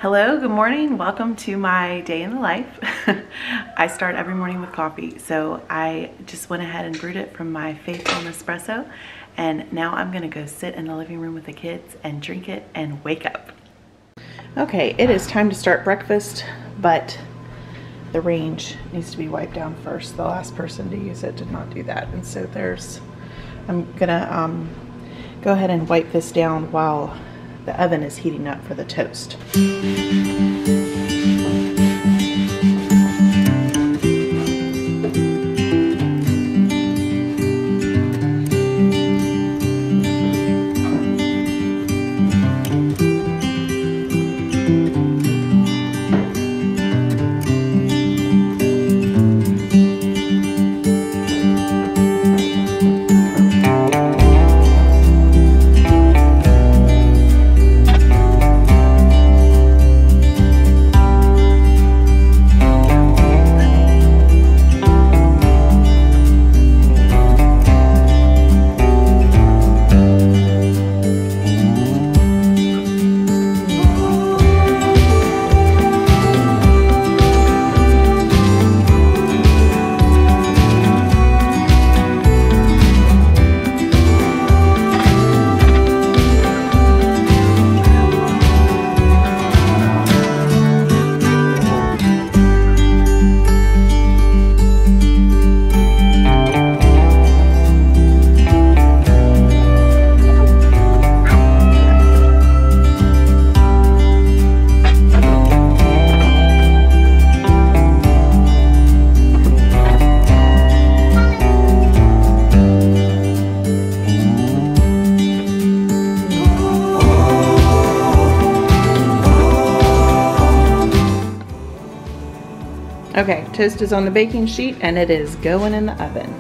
Hello, good morning. Welcome to my day in the life. I start every morning with coffee, so I just went ahead and brewed it from my faithful Nespresso, and now I'm gonna go sit in the living room with the kids and drink it and wake up. Okay, it is time to start breakfast, but the range needs to be wiped down first. The last person to use it did not do that, and so I'm gonna go ahead and wipe this down while the oven is heating up for the toast. Okay, toast is on the baking sheet and it is going in the oven.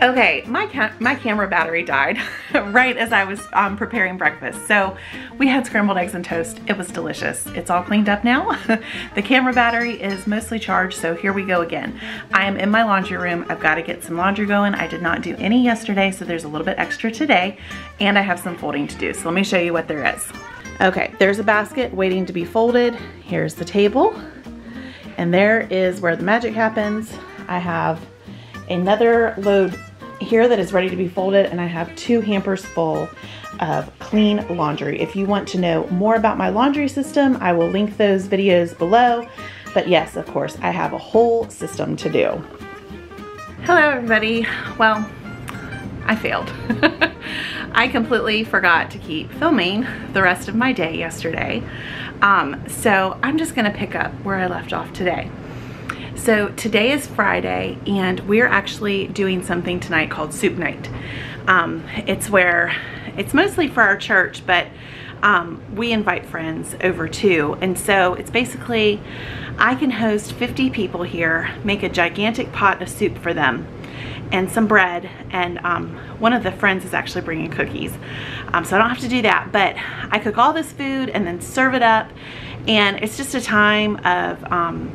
Okay, my camera battery died right as I was preparing breakfast. So we had scrambled eggs and toast. It was delicious. It's all cleaned up now. The camera battery is mostly charged, so here we go again. I am in my laundry room. I've got to get some laundry going. I did not do any yesterday, so there's a little bit extra today, and I have some folding to do. So let me show you what there is. Okay, there's a basket waiting to be folded. Here's the table, and there is where the magic happens. I have another load here that is ready to be folded, and I have 2 hampers full of clean laundry. If you want to know more about my laundry system, I will link those videos below. But yes, of course, I have a whole system to do. Hello everybody. Well, I failed. I completely forgot to keep filming the rest of my day yesterday. So I'm just gonna pick up where I left off today. So today is Friday, and we're actually doing something tonight called soup night. It's mostly for our church, but we invite friends over too. And so it's basically, I can host 50 people here, make a gigantic pot of soup for them and some bread, and one of the friends is actually bringing cookies. So I don't have to do that, but I cook all this food and then serve it up, and it's just a time of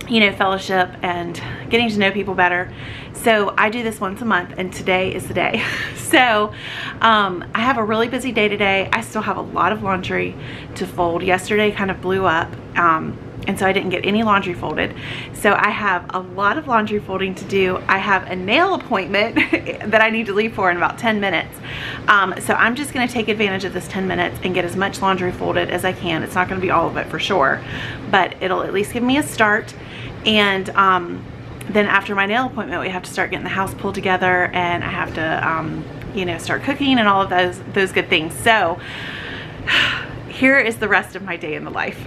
you know, fellowship and getting to know people better. So I do this once a month, and today is the day. So I have a really busy day today. I still have a lot of laundry to fold. Yesterday kind of blew up, and so I didn't get any laundry folded. So I have a lot of laundry folding to do. I have a nail appointment that I need to leave for in about 10 minutes. So I'm just gonna take advantage of this 10 minutes and get as much laundry folded as I can. It's not gonna be all of it for sure, but it'll at least give me a start. And then after my nail appointment, we have to start getting the house pulled together, and I have to, you know, start cooking and all of those good things. So here is the rest of my day in the life.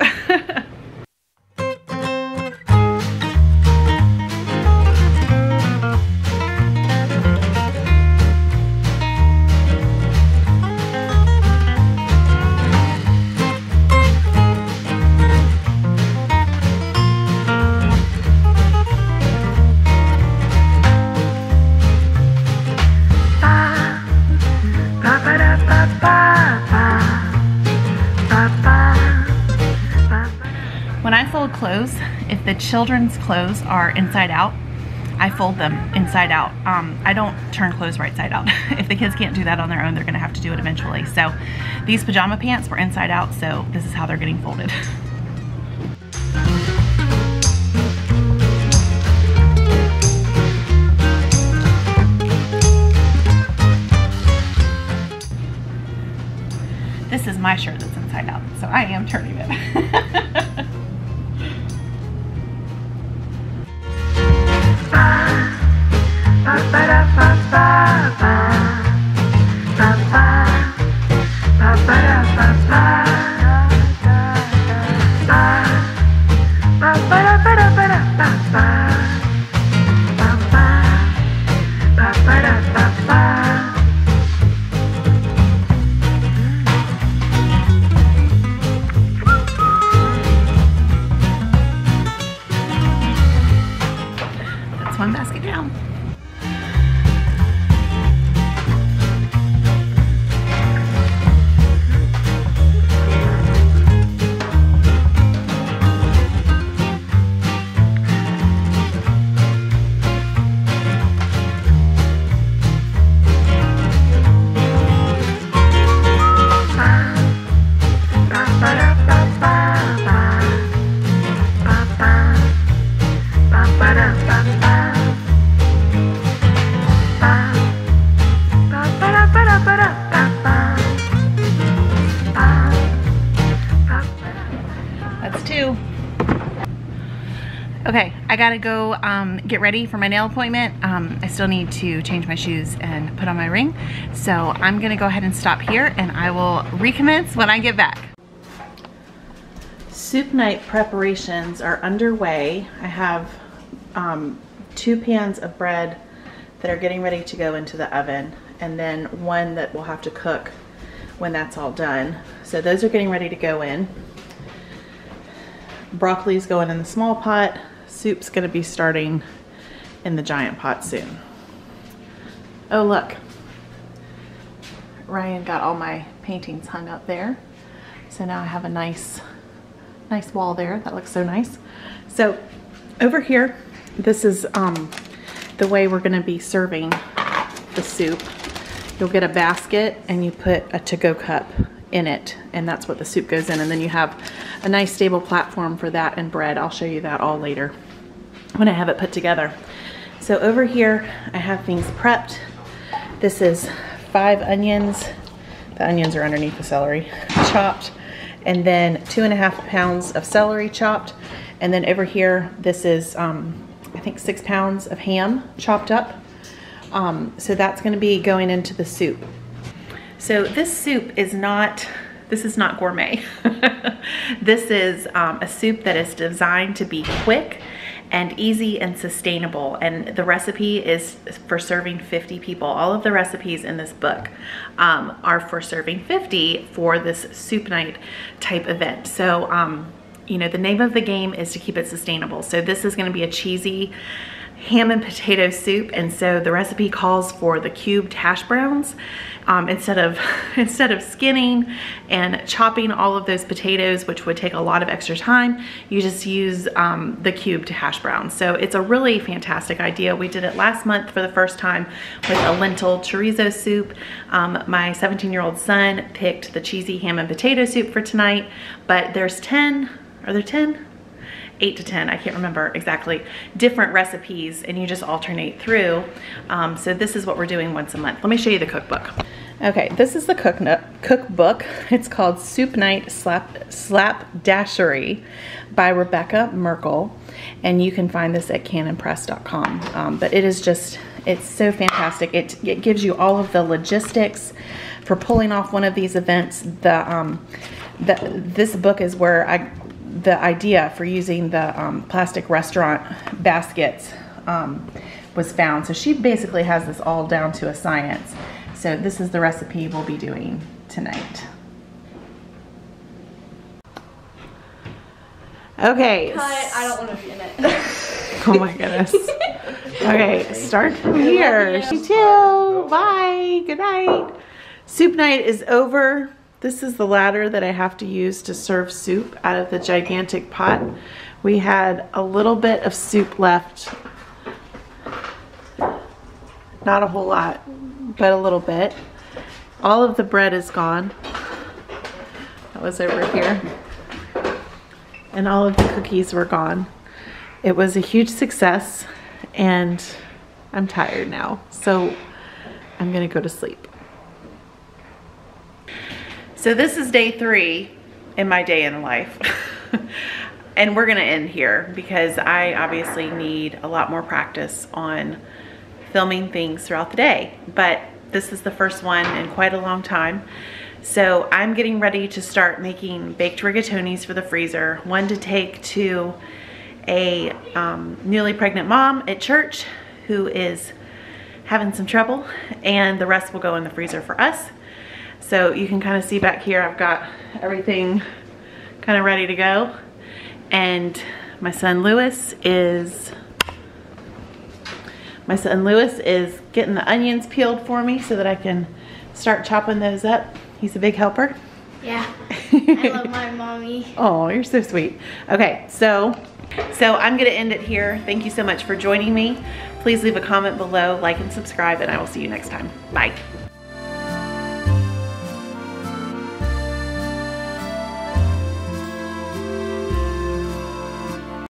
When I fold clothes, if the children's clothes are inside out, I fold them inside out. I don't turn clothes right side out. If the kids can't do that on their own, they're gonna have to do it eventually. So these pajama pants were inside out, so this is how they're getting folded. This is my shirt that's inside out, so I am turning it. One basket down. Okay, I gotta go get ready for my nail appointment. I still need to change my shoes and put on my ring. So I'm gonna go ahead and stop here and I will recommence when I get back. Soup night preparations are underway. I have 2 pans of bread that are getting ready to go into the oven, and then one that we'll have to cook when that's all done. So those are getting ready to go in. Broccoli's going in the small pot. Soup's gonna be starting in the giant pot soon. Oh look, Ryan got all my paintings hung up there. So now I have a nice wall there. That looks so nice. So over here, this is the way we're gonna be serving the soup. You'll get a basket and you put a to-go cup in it, and that's what the soup goes in, and then you have a nice stable platform for that and bread. I'll show you that all later when I have it put together. So over here I have things prepped. This is 5 onions. The onions are underneath the celery, chopped, and then 2.5 pounds of celery chopped, and then over here this is I think 6 pounds of ham chopped up. So that's going to be going into the soup. So this soup is not, this is not gourmet. This is a soup that is designed to be quick and easy and sustainable, and the recipe is for serving 50 people. All of the recipes in this book are for serving 50 for this soup night type event. So you know, the name of the game is to keep it sustainable. So this is going to be a cheesy ham and potato soup, and so the recipe calls for the cubed hash browns. Instead of skinning and chopping all of those potatoes, which would take a lot of extra time, you just use the cubed hash browns. So it's a really fantastic idea. We did it last month for the first time with a lentil chorizo soup. My 17-year-old son picked the cheesy ham and potato soup for tonight, but there's 10, are there 10? 8 to 10, I can't remember exactly, different recipes, and you just alternate through. So this is what we're doing once a month. Let me show you the cookbook. Okay, this is the cookbook. It's called Soup Night Slapdashery by Rebecca Merkel, and you can find this at canonpress.com. But it is just, it's so fantastic. It gives you all of the logistics for pulling off one of these events. This book is where the idea for using the plastic restaurant baskets was found. So she basically has this all down to a science. So this is the recipe we'll be doing tonight. Okay. Cut. I don't want to be in it. Oh my goodness. Okay, start from here. You too. Bye. Good night. Soup night is over. This is the ladder that I have to use to serve soup out of the gigantic pot. We had a little bit of soup left. Not a whole lot, but a little bit. All of the bread is gone. That was over here. And all of the cookies were gone. It was a huge success, and I'm tired now, so I'm gonna go to sleep. So this is day 3 in my day in the life. And we're gonna end here because I obviously need a lot more practice on filming things throughout the day. But this is the first one in quite a long time. So I'm getting ready to start making baked rigatonis for the freezer. One to take to a newly pregnant mom at church who is having some trouble, and the rest will go in the freezer for us. So you can kind of see back here, I've got everything kind of ready to go. And my son Lewis is getting the onions peeled for me so that I can start chopping those up. He's a big helper. Yeah, I love my mommy. Oh, you're so sweet. Okay, so I'm gonna end it here. Thank you so much for joining me. Please leave a comment below, like and subscribe, and I will see you next time. Bye.